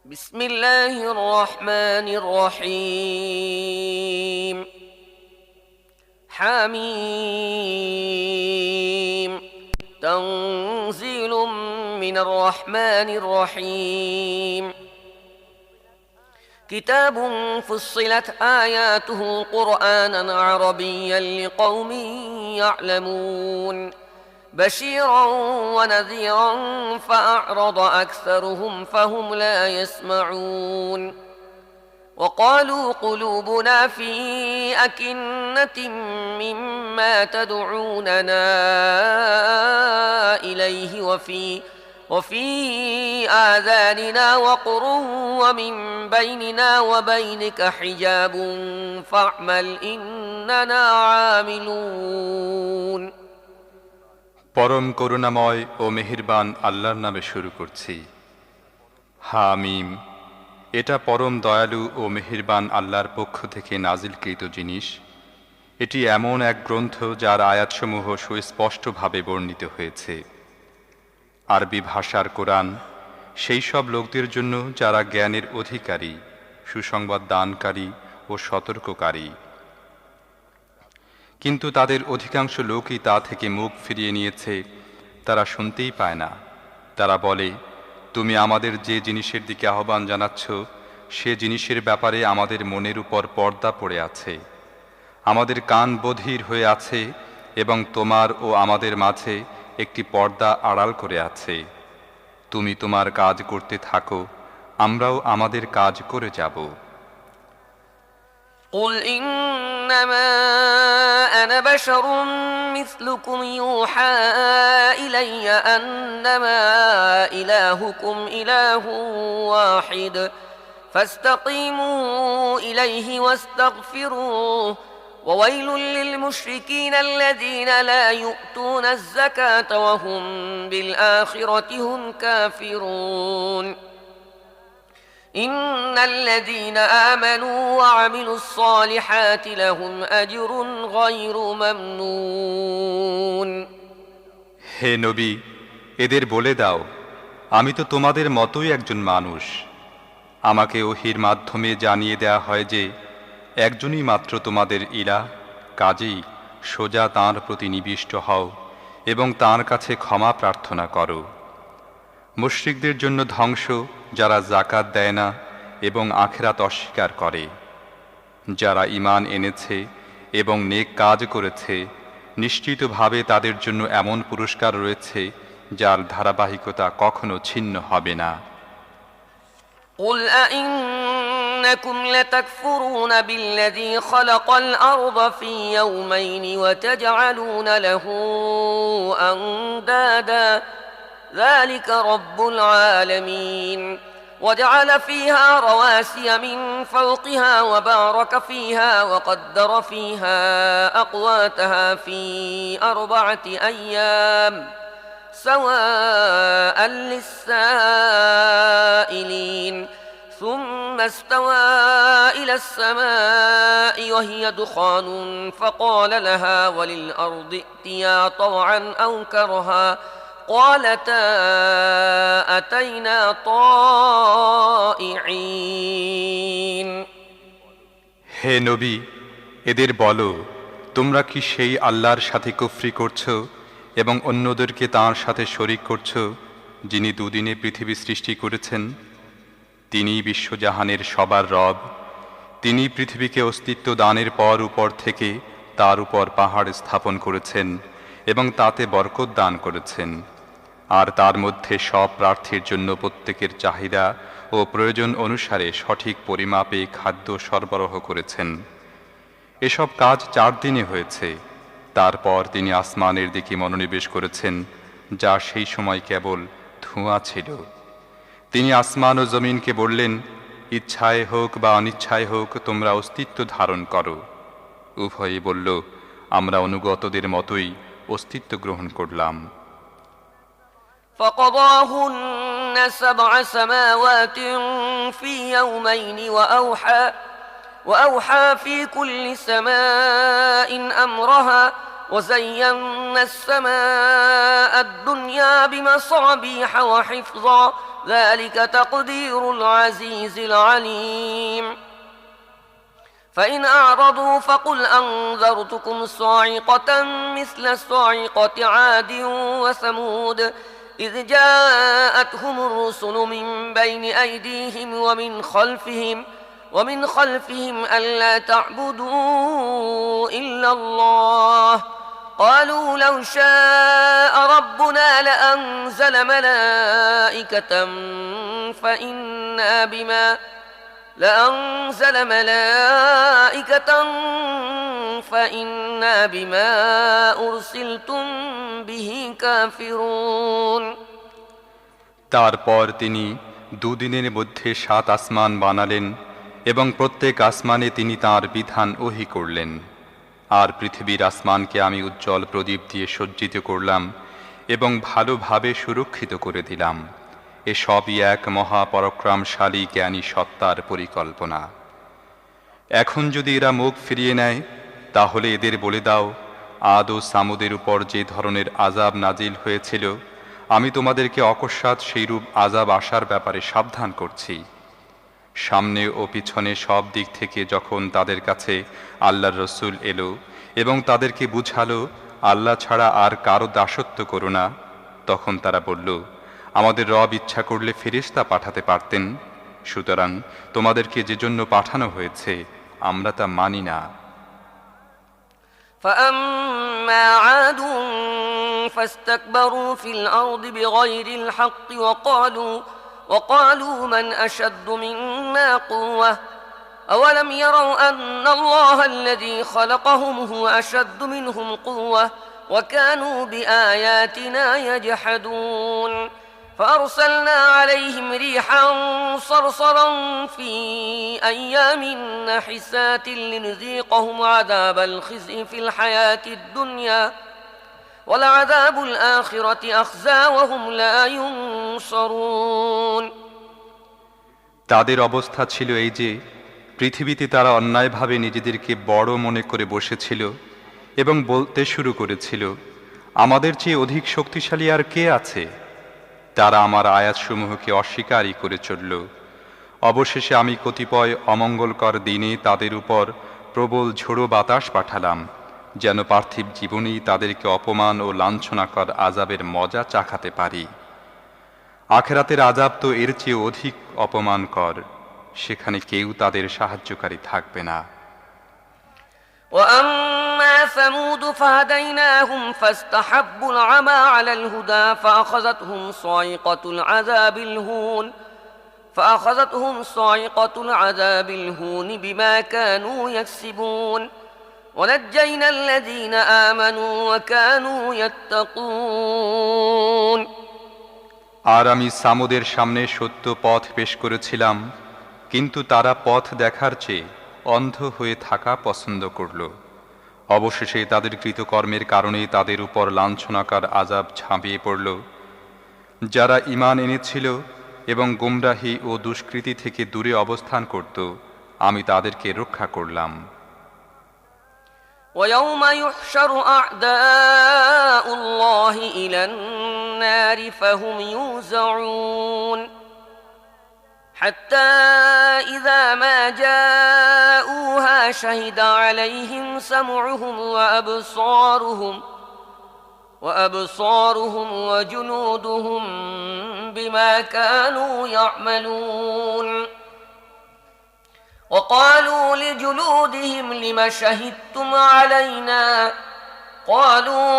بسم الله الرحمن الرحيم حميم تنزيل من الرحمن الرحيم كتاب فصلت آياته قرآنا عربيا لقوم يعلمون بشيرا ونذيرا فأعرض أكثرهم فهم لا يسمعون وقالوا قلوبنا في أكنة مما تدعوننا إليه وفي آذاننا وقر ومن بيننا وبينك حجاب فاعمل إننا عاملون পরম করুণাময় ও মেহেরবান আল্লাহর নামে শুরু করছি। হামিম। এটা পরম দয়ালু ও মেহেরবান আল্লাহর পক্ষ থেকে নাজিলকৃত জিনিস। এটি এমন এক গ্রন্থ যার আয়াতসমূহ সুস্পষ্টভাবে বর্ণিত হয়েছে। আরবি ভাষার কোরআন সেই সব লোকদের জন্য যারা জ্ঞানের অধিকারী, সুসংবাদ দানকারী ও সতর্ককারী। কিন্তু তাদের অধিকাংশ লোকই তা থেকে মুখ ফিরিয়ে নিয়েছে, তারা শুনতেই পায় না। তারা বলে, তুমি আমাদের যে জিনিসের দিকে আহ্বান জানাচ্ছ সে জিনিসের ব্যাপারে আমাদের মনের উপর পর্দা পড়ে আছে, আমাদের কান বধির হয়ে আছে এবং তোমার ও আমাদের মাঝে একটি পর্দা আড়াল করে আছে। তুমি তোমার কাজ করতে থাকো, আমরাও আমাদের কাজ করে যাব। قل إنما أنا بشر مثلكم يوحى إلي أنما إلهكم إله واحد فاستقيموا إليه واستغفروه وويل للمشركين الذين لا يؤتون الزكاة وهم بالآخرة هم كافرون إن الذين آمنوا وعملوا الصالحات لهم أجر غير ممنون হে নবী, এদের বলে দাও, আমি তো তোমাদের মতোই একজন মানুষ। আমাকে ওহীর মাধ্যমে জানিয়ে দেয়া হয় যে একজনই মাত্র তোমাদের ইলাহ, কাজেই সোজা তাঁর প্রতি নিবিষ্ট হও এবং তাঁর কাছে ক্ষমা প্রার্থনা করো। মুশরিকদের জন্য ধ্বংস যারা যাকাত দেয় না এবং আখিরাত অস্বীকার করে। যারা ঈমান এনেছে এবং নেক কাজ করেছে, নিশ্চিতভাবে তাদের জন্য এমন পুরস্কার রয়েছে যার ধারাবাহিকতা কখনো ছিন্ন হবে না। قل أئنكم لتكفرون بالذي خلق الأرض في يومين وتجعلون له أندادا ذلك رب العالمين وجعل فيها رواسي من فوقها وبارك فيها وقدر فيها أقواتها في 4 أيام سواء للسائلين ثم استوى إلى السماء وهي دخان فقال لها وللأرض ائتيا طوعا أو كرها قالتا أتينا طائعين হে নবী, এদের বলো, তোমরা কি সেই আল্লাহর সাথে কুফরি করছো এবং অন্যদেরকে তাঁর সাথে শরীক করছো, যিনি দুদিনে পৃথিবী সৃষ্টি করেছেন? তিনিই বিশ্বজাহানের সবার রব। তিনি পৃথিবীকে অস্তিত্ব দানের পর উপর থেকে তার উপর পাহাড় স্থাপন করেছেন এবং তাতে বরকত দান করেছেন, আর তার মধ্যে সব প্রার্থীর জন্য প্রত্যেকের চাহিদা ও প্রয়োজন অনুসারে সঠিক পরিমাপে খাদ্য সরবরাহ করেছেন। এসব কাজ 4 দিনে হয়েছে। তারপর তিনি আসমানের দিকে মনোনিবেশ করেছেন, যা সেই সময় কেবল ধোঁয়া ছিল। তিনি আসমান ও জমিনকে বললেন, ইচ্ছায় হোক বা অনিচ্ছায় হোক তোমরা অস্তিত্ব ধারণ করো। উভয়ই বলল, আমরা অনুগতদের মতোই অস্তিত্ব গ্রহণ করলাম। فقضاهن 7 سماوات في يومين وأوحى في كل سماء أمرها وزينا السماء الدنيا بمصابيح وحفظا ذلك تقدير العزيز العليم فإن أعرضوا فقل أنذرتكم صاعقة مثل صاعقة عاد وثمود إذ جاءتهم الرسل من بين أيديهم ومن خلفهم ألا تعبدوا إلا الله قالوا لو شاء ربنا لأنزل ملائكة فإنا بما أرسلتم به كافرون তারপর তিনি দুদিনের মধ্যে 7 আসমান বানালেন এবং প্রত্যেক আসমানে তিনি তাঁর বিধান ওহী করলেন। আর পৃথিবীর আসমানকে আমি উজ্জ্বল প্রদীপ দিয়ে সজ্জিত করলাম এবং ভালোভাবে সুরক্ষিত করে দিলাম। এসবই এক মহাপরাক্রমশালী জ্ঞানী সত্তার পরিকল্পনা। এখন যদি এরা মুখ ফিরিয়ে নেয় তাহলে এদের বলে দাও, আদ ও সামুদের উপর যে ধরনের আযাব নাজিল হয়েছিল আমি তোমাদেরকে অকস্মাৎ সেইরূপ আযাব আসার ব্যাপারে সাবধান করছি। সামনে ও পিছনে সব দিক থেকে যখন তাদের কাছে আল্লাহর রসুল এলো এবং তাদেরকে বুঝালো আল্লাহ ছাড়া আর কারো দাসত্ব করো না, তখন তারা বলল, আমাদের রব ইচ্ছা করলে ফেরেশতা পাঠাতে পারতেন, সুতরাং তোমাদেরকে যে জন্য পাঠানো হয়েছে আমরা তা মানি না। فأما عاد فاستكبروا في الأرض بغير الحق وقالوا من أشد منا قوة أولم يروا أن الله الذي خلقهم هو أشد منهم قوة وكانوا بآياتنا يجحدون فأرسلنا عليهم ريحا صرصرا في أيام نحسات لنذيقهم عذاب الخزي في الحياة الدنيا ولعذاب الآخرة أخزى وهم لا ينصرون তাদের অবস্থা ছিল এই যে পৃথিবীতে তারা অন্যায়ভাবে নিজেদেরকে বড় মনে করে বসেছিল এবং বলতে শুরু করেছিল, আমাদের চেয়ে অধিক শক্তিশালী আর কে আছে। তারা আমার আয়াতসমূহকে অস্বীকারই করে চলল। অবশেষে আমি কতিপয় অমঙ্গলকর দিনে তাদের উপর প্রবল ঝোড়ো বাতাস পাঠালাম, যেন পার্থিব জীবনেই তাদেরকে অপমান ও লাঞ্ছনাকর আযাবের মজা চাখাতে পারি। আখিরাতের আযাব তো এর চেয়ে অধিক অপমানকর, সেখানে কেউ তাদের সাহায্যকারী থাকবে না। وأما ثمود فهديناهم فاستحبوا العمى على الهدى فأخذتهم صاعقة العذاب الهون بما كانوا يكسبون ونجينا الذين آمنوا وكانوا يتقون আর আমি সামুদের সামনে সত্য পথ পেশ করেছিলাম, কিন্তু তারা পথ দেখার চেয়ে অন্ধ হয়ে থাকা পছন্দ করল। অবশেষে তাদের কৃতকর্মের কারণে তাদের উপর লাঞ্ছনাকার আযাব ঝাঁপিয়ে পড়ল। যারা ঈমান এনেছিল এবং গুমরাহি ও দুষ্কৃতি থেকে দূরে অবস্থান করত, আমি তাদেরকে রক্ষা করলাম। ويوم يحشر أعداء الله إلى النار فهم يوزعون حتى إذا ما جاءوها شهد عليهم سمعهم وأبصارهم وجنودهم بما كانوا يعملون وقالوا لجلودهم لم شهدتم علينا قالوا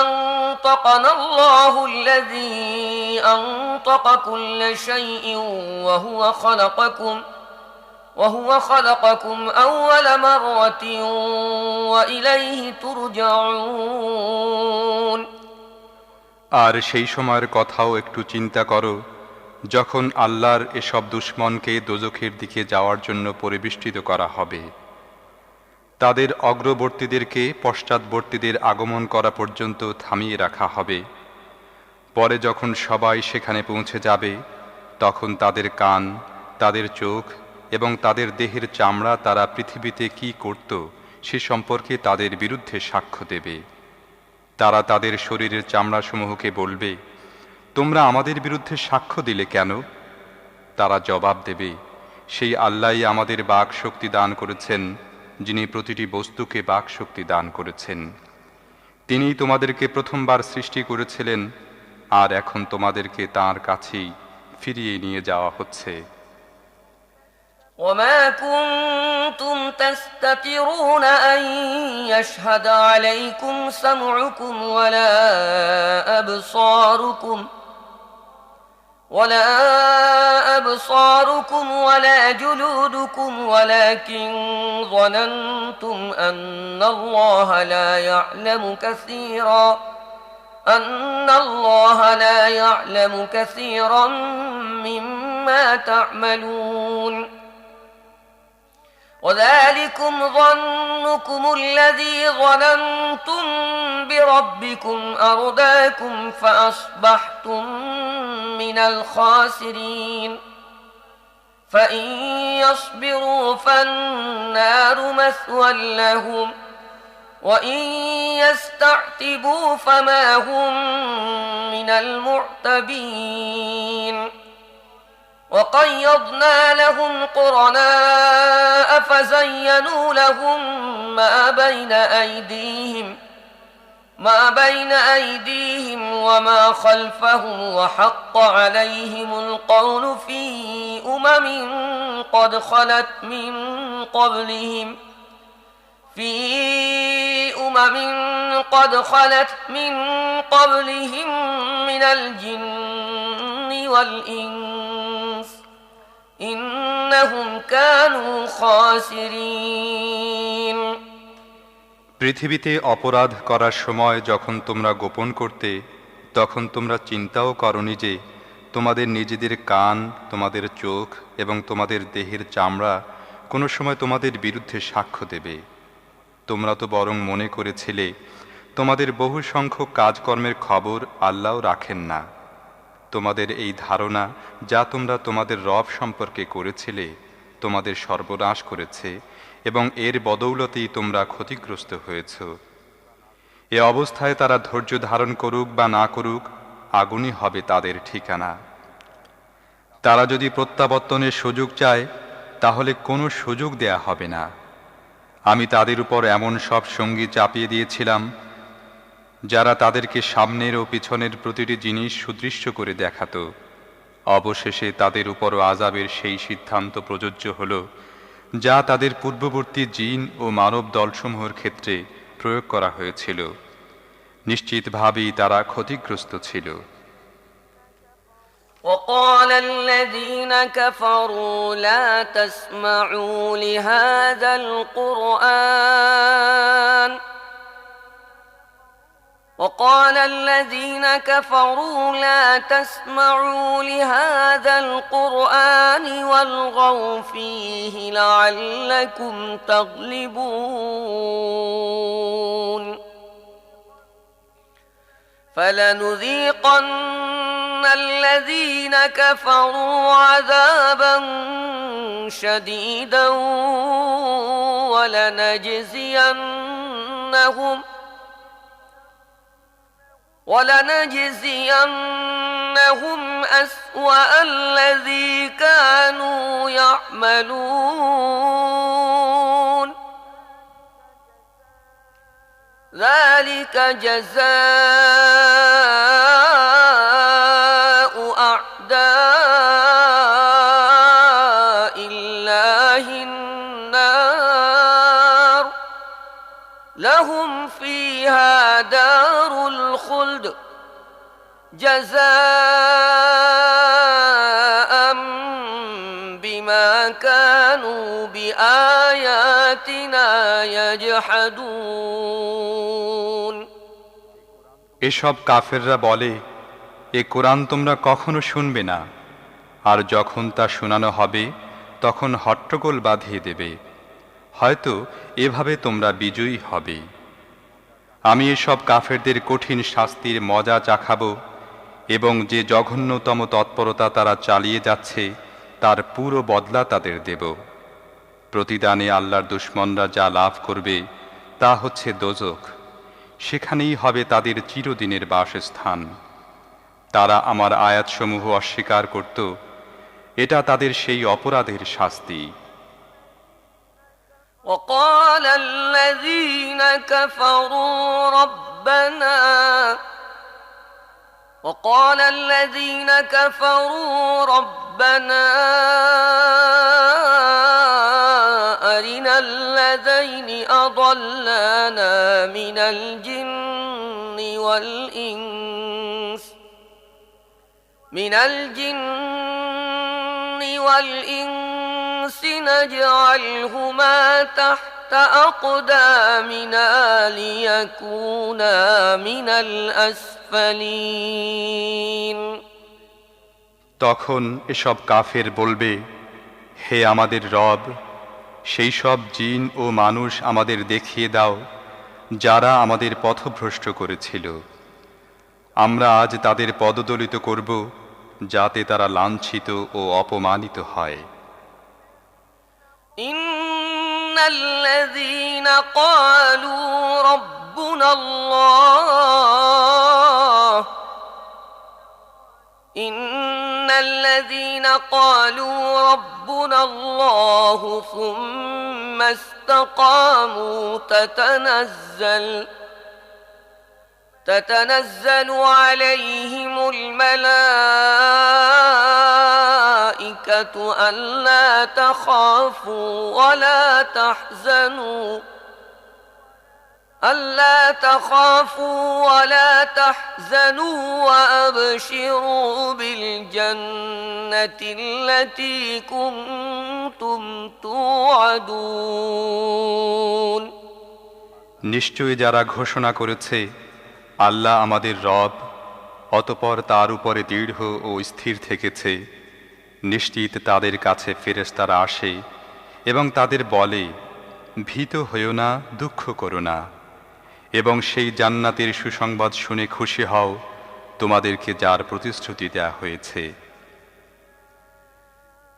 أنطقنا الله الذي أنطق كل شيء وهو خلقكم أول مرة وإليه ترجعون আর সেই সময়ের কথাও একটু চিন্তা করো, যখন আল্লাহর এসব দুশমনকে দোজখের দিকে যাওয়ার জন্য পরিবেষ্টিত করা হবে। তাদের অগ্রবর্তীদেরকে পশ্চাৎবর্তীদের আগমন করা পর্যন্ত থামিয়ে রাখা হবে। পরে যখন সবাই সেখানে পৌঁছে যাবে, তখন তাদের কান, তাদের চোখ এবং তাদের দেহের চামড়া তারা পৃথিবীতে কি করত সে সম্পর্কে তাদের বিরুদ্ধে সাক্ষ্য দেবে। তারা তাদের শরীরের চামড়াসমূহকে বলবে, তোমরা আমাদের বিরুদ্ধে সাক্ষ্য দিলে কেন? তারা জবাব দেবে, সেই আল্লাহই আমাদের বাক শক্তি দান করেছেন, যিনি প্রতিটি বস্তুকে বাক শক্তি দান করেছেন। তিনিই তোমাদেরকে প্রথমবার সৃষ্টি করেছিলেন, আর এখন তোমাদেরকে তাঁর কাছেই ফিরিয়ে নিয়ে যাওয়া হচ্ছে। وما كنتم تستترون أن يشهد عليكم سمعكم ولا أبصاركم ولا جلودكم ولكن ظننتم أن الله لا يعلم كثيرا مما تعملون وذلكم ظنكم الذي ظننتم بربكم أرداكم فأصبحتم من الخاسرين فإن يصبروا فالنار مثوى لهم وإن يستعتبوا فما هم من المعتبين وقيضنا لهم قرناء فزينوا لهم ما بين أيديهم وما خلفهم وحق عليهم القول في قد خلت من قبلهم من الجن والإنس إنهم كانوا خاسرين পৃথিবীতে অপরাধ করার সময় যখন তোমরা গোপন করতে, তখন তোমরা চিন্তাও করনি যে তোমাদের নিজেদের কান, তোমাদের চোখ এবং তোমাদের দেহের চামড়া কোনো সময় তোমাদের বিরুদ্ধে সাক্ষ্য দেবে। তোমরা তো বরং মনে করেছিলে তোমাদের বহু সংখ্যক কাজকর্মের খবর আল্লাহ রাখেন না। তোমাদের এই ধারণা যা তোমরা তোমাদের রব সম্পর্কে করেছিলে তোমাদের সর্বনাশ করেছে এবং এর বদৌলতেই তোমরা ক্ষতিগ্রস্ত হয়েছ। এ অবস্থায় তারা ধৈর্য ধারণ করুক বা না করুক, আগুনই হবে তাদের ঠিকানা। তারা যদি প্রত্যাবর্তনের সুযোগ চায়, তাহলে কোনো সুযোগ দেয়া হবে না। আমি তাদের উপর এমন সব সঙ্গী চাপিয়ে দিয়েছিলাম যারা তাদেরকে সামনের ও পিছনের প্রতিটি জিনিস সুদৃশ্য করে দেখাত। অবশেষে তাদের উপরও আযাবের সেই সিদ্ধান্ত প্রযোজ্য হল যা তাদের পূর্ববর্তী জিন ও মানব দলসমূহের ক্ষেত্রে প্রয়োগ করা হয়েছিল। নিশ্চিতভাবেই তারা ক্ষতিগ্রস্ত ছিল। وقال الذين كفروا لا تسمعوا لهذا القرآن وقال الذين كفروا لا تسمعوا لهذا القرآن والغوا فيه لعلكم تغلبون فلنذيقن الذين كفروا عذابا شديدا ولنجزينهم أسوأ الذي كانوا يعملون ذلك جزاء أعداء الله النار لهم فيها دار الخلد جزاء بما كانوا بآياتنا يجحدون এসব কাফেররা বলে, এ কোরআন তোমরা কখনো শুনবে না, আর যখন তা শোনানো হবে তখন হট্টগোল বাঁধিয়ে দেবে। হয়তো এভাবে তোমরা বিজয়ী হবে। আমি এসব কাফেরদের কঠিন শাস্তির মজা চাখাবো এবং যে জঘন্যতম তৎপরতা তারা চালিয়ে যাচ্ছে তার পুরো বদলা তাদের দেব। প্রতিদানে আল্লাহর দুশমনরা যা লাভ করবে তা হচ্ছে দোজখ। সেখানেই হবে তাদের চিরদিনের বাসস্থান। তারা আমার আয়াতসমূহ অস্বীকার করত, এটা তাদের সেই অপরাধের শাস্তি। وقال الذين كفروا ربنا أرنا الذين أضلانا من الجن والإنس نجعلهما تحت أقدامنا ليكونا من الأسفلين। তখন এসব কাফের বলবে, হে আমাদের রব, সেই সব জিন ও মানুষ আমাদের দেখিয়ে দাও যারা আমাদের পথভ্রষ্ট করেছিল। আমরা আজ তাদের পদদলিত করব যাতে তারা লাঞ্ছিত ও অপমানিত হয়। ইন্নাল্লাযীনা ক্বালু রাব্বুনাল্লাহ الذين قالوا ربنا الله ثم استقاموا تتنزل عليهم الملائكة ألا تخافوا ولا تحزنوا وأبشروا بالجنة التي كنتم توعدون। নিশ্চয়ই যারা ঘোষণা করেছে আল্লাহ আমাদের রব, অতঃপর তার উপরে দৃঢ় ও স্থির থেকেছে, নিশ্চিত তাদের কাছে ফেরেশতারা আসে এবং তাদের বলে, ভীত হইও না, দুঃখ করো না, এবং সেই জান্নাতের সুসংবাদ শুনে খুশি হও তোমাদেরকে যার প্রতিশ্রুতি দেয়া হয়েছে।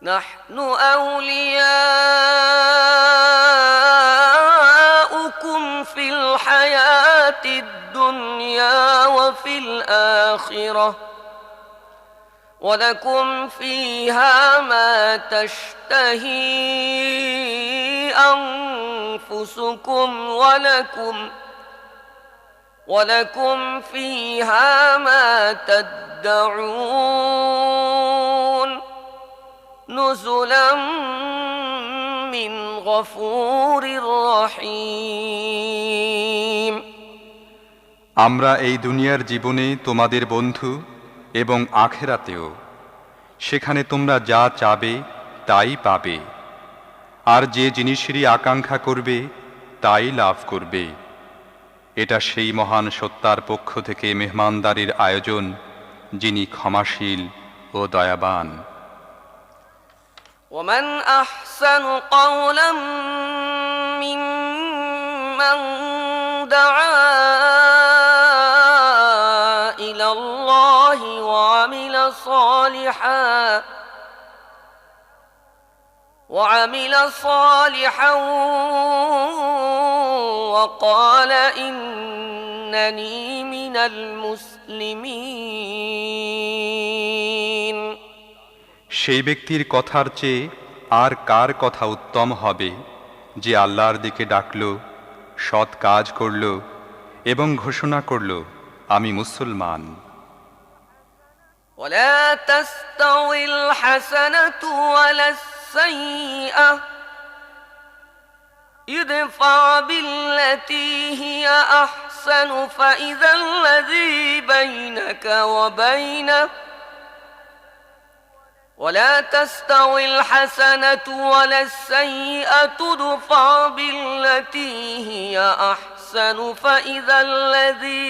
নাহনু আউলিয়াউকুম ফিল হায়াতিদ দুনিয়া ওয়া ফিল আখিরাহ ওয়া লাকুম ফিহা মা তাশতাহি আনফুসুকুম ولكم فيها ما تدعون نزلا من غفور رحيم। আমরা এই দুনিয়ার জীবনে তোমাদের বন্ধু এবং আখিরাতেও, সেখানে তোমরা যা চাবে তাই পাবে, আর যে জিনিসেরই আকাঙ্ক্ষা করবে তাই লাভ করবে। এটা সেই মহান সত্তার পক্ষ থেকে মেহমানদারির আয়োজন, যিনি ক্ষমাশীল ও দয়াবান। ومن أحسن قولا ممن دعا إلى الله وعمل صالحا وقال إنني من المسلمين। সেই ব্যক্তির কথার চেয়ে আর কার কথা উত্তম হবে যে আল্লাহর দিকে ডাকল, সৎ কাজ করল এবং ঘোষণা করল, আমি মুসলমান। ولا تستوي الحسنة ولا السيئة ادفع بالتي هي أحسن فإذا الذي بينك وبينه ولا تستوي الحسنة ولا السيئة ادفع بالتي هي أحسن فإذا الذي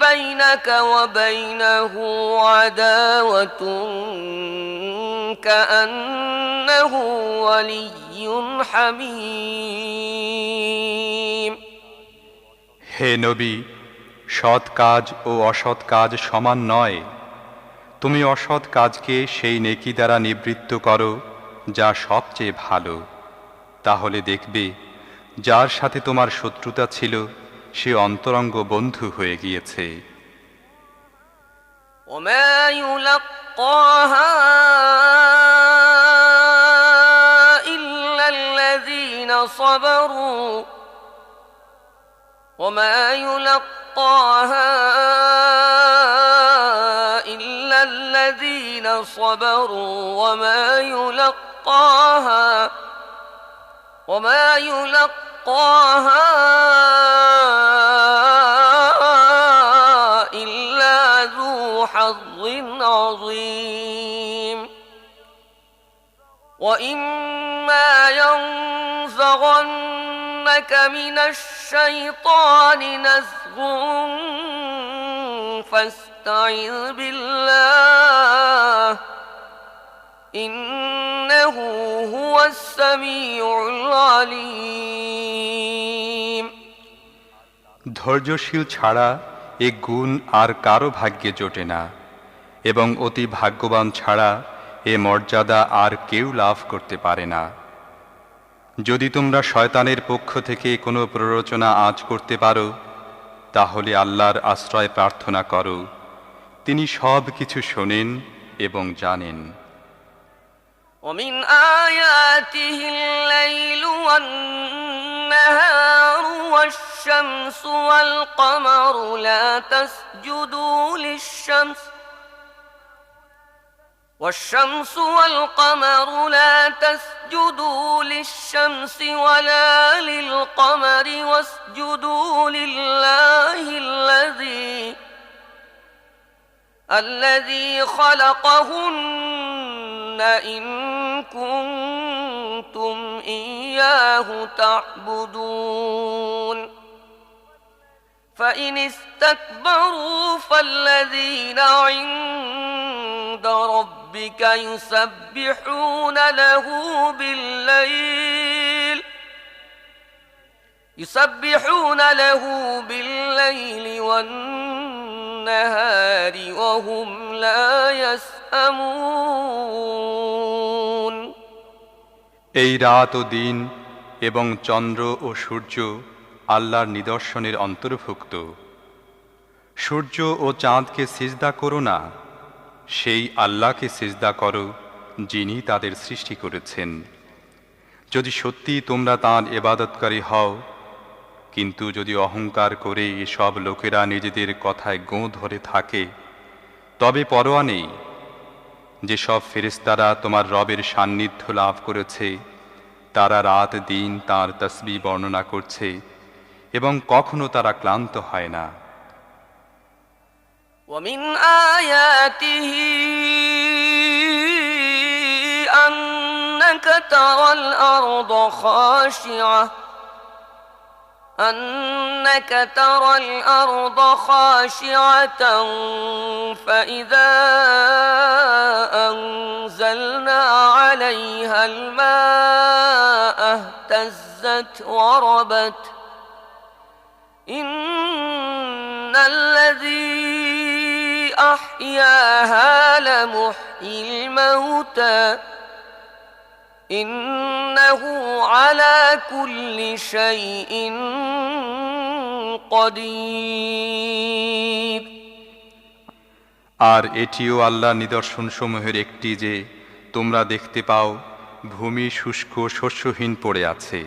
بينك وبينه عداوة كأنه ولي حميم। হে নবী, সৎ কাজ ও অসৎ কাজ সমান নয়। তুমি অসৎ কাজকে সেই নেকি দ্বারা নিবৃত্ত করো যা সবচেয়ে ভালো, তাহলে দেখবে যার সাথে তোমার শত্রুতা ছিল সে অন্তরঙ্গ বন্ধু হয়ে গিয়েছে। وما يلقاها إلا الذين صبروا وما يلقاها إلا الذين صبروا وما يلقاها إلا ذو حظ عظيم وإما ينزغنك من الشيطان نزغ فاستعذ بالله إنه هو السميع العليم। ধৈর্যশীল ছাড়া এ গুণ আর কারো ভাগ্যে জোটে না, এবং অতি ভাগ্যবান ছাড়া এ মর্যাদা আর কেউ লাভ করতে পারে না। যদি তোমরা শয়তানের পক্ষ থেকে কোনো প্ররোচনা আঁচ করতে পারো, তাহলে আল্লাহর আশ্রয় প্রার্থনা করো, তিনি সব কিছু শোনেন এবং জানেন। ومن آياته الليل والنهار والشمس والقمر لا تسجدوا للشمس ولا للقمر واسجدوا لله الذي خلقهن إن كنتم إياه تعبدون فإن استكبروا فالذين عند ربك يسبحون له بالليل والنهار وهم لا يسأمون। এই রাত ও দিন এবং চন্দ্র ও সূর্য আল্লাহর নিদর্শনের অন্তর্ভুক্ত। সূর্য ও চাঁদকে সিজদা করো না, সেই আল্লাহকে সিজদা করো যিনি তাদের সৃষ্টি করেছেন, যদি সত্যি তোমরা তাঁর ইবাদতকারী হও। কিন্তু যদি অহংকার করে এসব লোকেরা নিজেদের কথায় গোঁ ধরে থাকে, তবে পরোয়া নেই। যেসব ফেরেশতারা তোমার রবের সান্নিধ্য লাভ করেছে, তারা রাত দিন তাঁর তাসবিহ বর্ণনা করছে এবং কখনো তারা ক্লান্ত হয় না। ومن آياته أنك ترى الأرض خاشعة فإذا أنزلنا عليها الماء اهتزت وربت إن الذي أحياها لمحيي الموتى إنه على كل شيء قدير। আর এটিও আল্লাহর নিদর্শনসমূহের একটি যে তোমরা দেখতে পাও ভূমি শুষ্ক শস্যহীন পড়ে আছে,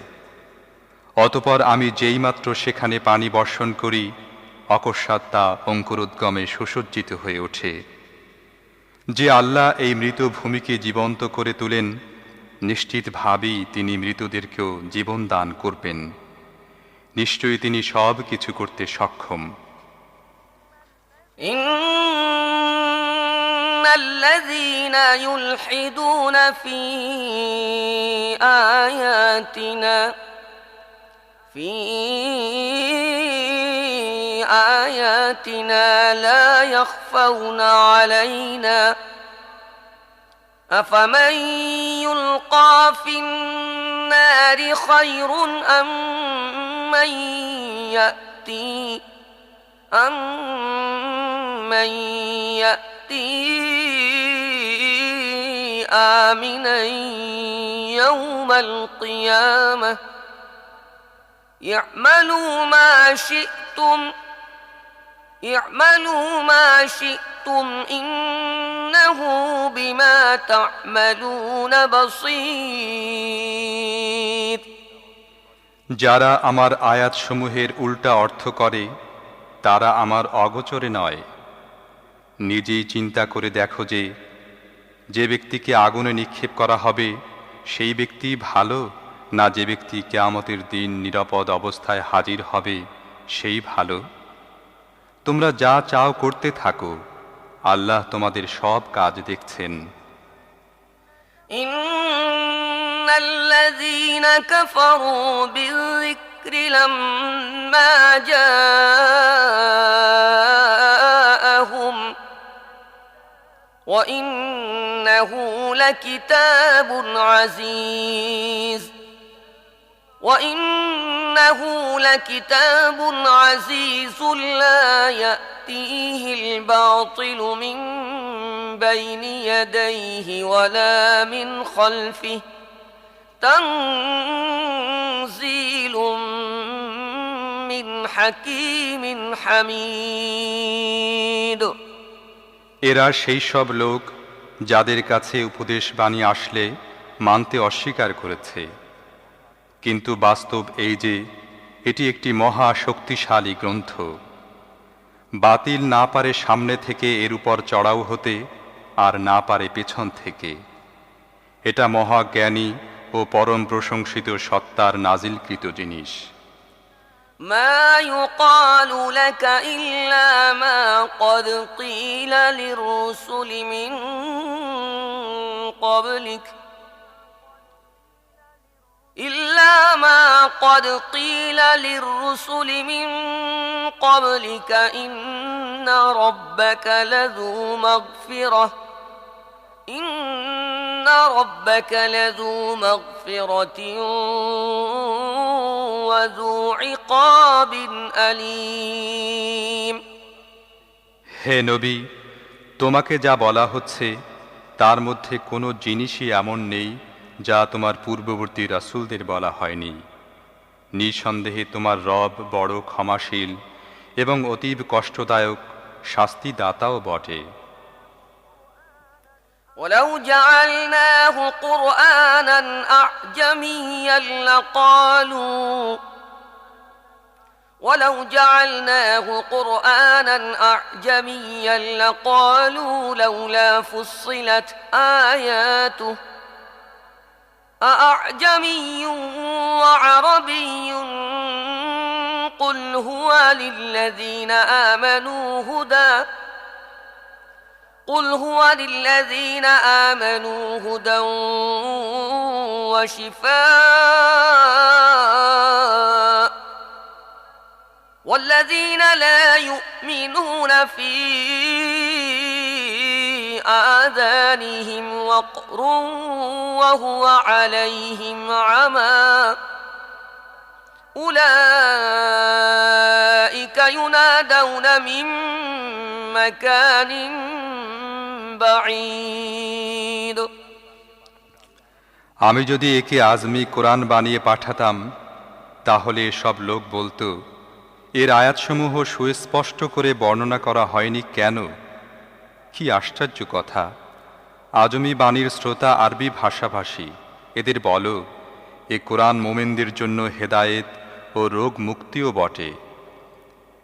অতঃপর আমি যেইমাত্র সেখানে পানি বর্ষণ করি অকস্মাৎ তা অঙ্কুরোদ্গমে সুসজ্জিত হয়ে ওঠে। যে আল্লাহ এই মৃত ভূমিকে জীবন্ত করে তোলেন, নিশ্চিতভাবেই তিনি মৃতদেরকেও জীবন দান করবেন। নিশ্চয়ই তিনি সব কিছু করতে সক্ষম। ইন্নাল্লাযীনা ইউলহিদুনা ফী আয়াতিনা লা ইয়াখফাউনা আলাইনা أفمن يلقى في النار خير أم من يأتي آمنا يوم القيامة اعملوا ما شئتم إنه بما تعملون بصير। যারা আমার আয়াতসমূহের উল্টা অর্থ করে তারা আমার অগোচরে নয়। নিজেই চিন্তা করে দেখো যে ব্যক্তিকে আগুনে নিক্ষেপ করা হবে সেই ব্যক্তি ভালো, না যে ব্যক্তি কিয়ামতের দিন নিরাপদ অবস্থায় হাজির হবে সেই ভালো? তোমরা যা চাও করতে থাকো, আল্লাহ তোমাদের সব কাজ দেখছেন। ইন্নাল্লাযীনা কাফারু বিয-যিকরি লাম্মা জাআহুম ওয়া ইন্নাহু লাকিতাবুন আযীজ وإنه لكتاب عزيز لا يأتيه الباطل من بين يديه ولا من خلفه تنزيل من حكيم حميد। এরা সেই সব লোক যাদের কাছে উপদেশ বাণী আসলে মানতে অস্বীকার করেছে, কিন্তু বাস্তব এই যে এটি একটি মহা শক্তিশালী গ্রন্থ। বাতিল না পারে সামনে থেকে এর উপর চড়াও হতে, আর না পারে পেছন থেকে। এটা মহা জ্ঞানী ও পরম প্রশংসিত সত্তার নাজিলকৃত জিনিস। মা ইউকালু লাকা ইল্লা মা ক্বাদ ক্বিলা লির-রুসুলি মিন ক্বাবলিক إلا ما قد قيل للرسل من قبلك إن ربك لذو مغفرة وذو عقاب أليم। হে নবী, তোমাকে যা বলা হচ্ছে তার মধ্যে কোনো জিনিসই এমন নেই যা তোমার পূর্ববর্তী রাসূলদের বলা হয়নি। নিঃসন্দেহে তোমার রব বড় ক্ষমাশীল এবং অতীব কষ্টদায়ক শাস্তিদাতাও বটে। ولو جعلناه قرآنا أعجميا لقالوا لولا فصلت آياته أأعجمي وعربي قل هو للذين آمنوا هدى وشفاء والذين لا يؤمنون في آذانهم وقر وهو عليهم عمى أولئك ينادون من مكان بعيد। আমি যদি একে আজমি কোরআন বানিয়ে পাঠাতাম তাহলে সব লোক বলতো, এর আয়াতসমূহ সুস্পষ্ট করে বর্ণনা করা হয়নি কেন? কি আশ্চর্য কথা! আজমি বাণীর শ্রোতা আরবি ভাষাভাষী, এদের বলো এ কোরআন মোমেনদের জন্য হেদায়েত ও রোগ মুক্তিও বটে।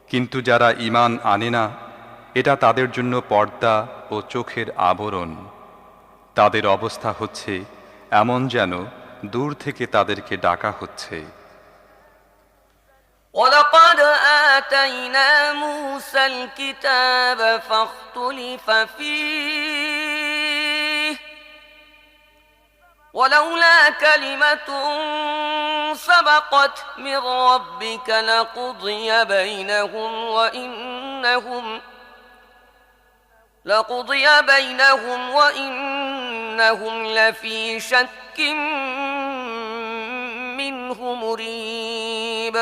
কিন্তু যারা ঈমান আনে না, এটা তাদের জন্য পর্দা ও চোখের আবরণ। তাদের অবস্থা হচ্ছে এমন যেন দূর থেকে তাদেরকে ডাকা হচ্ছে। وَلَقَدْ آتَيْنَا مُوسَى الْكِتَابَ فَاخْتُلِفَ فِيهِ وَلَوْلَا كَلِمَةٌ سَبَقَتْ مِنْ رَبِّكَ لَقُضِيَ بَيْنَهُمْ وَإِنَّهُمْ لَفِي شَكٍّ مِّنْهُ مُرِيبٍ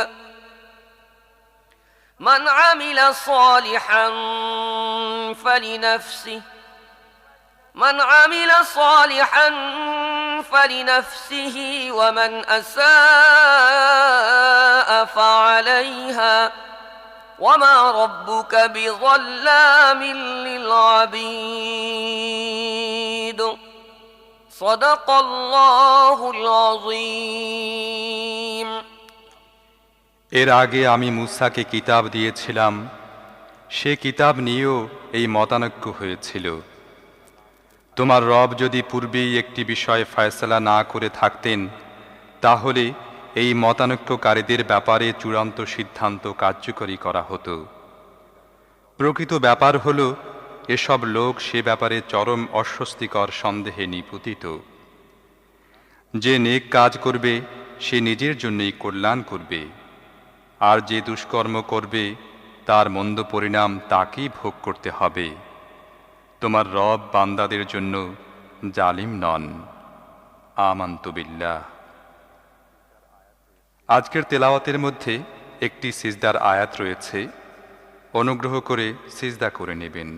من عمل صالحا فلنفسه من عمل صالحا فلنفسه ومن أساء فعليها وما ربك بظلام للعبيد صدق الله العظيم এর আগে আমি মূসাকে কিতাব দিয়েছিলাম, সে কিতাব নিয়েও এই মতানৈক্য হয়েছিল। তোমার রব যদি পূর্বেই একটি বিষয়ে ফয়সালা না করে থাকতেন, তাহলে এই মতানৈক্যকারীদের ব্যাপারে চূড়ান্ত সিদ্ধান্ত কার্যকরী করা হতো। প্রকৃত ব্যাপার হল, এসব লোক সে ব্যাপারে চরম অস্বস্তিকর সন্দেহে নিপতিত। যে নেক কাজ করবে সে নিজের জন্যই কল্যাণ করবে, আর যে দুষ্কর্ম করবে তার মন্দ পরিণাম তাকেই ভোগ করতে হবে। তোমার রব বান্দাদের জন্য জালিম নন। আমানতু বিল্লাহ। আজকের তেলাওয়াতের মধ্যে একটি সিজদার আয়াত রয়েছে, অনুগ্রহ করে সিজদা করে নেবেন।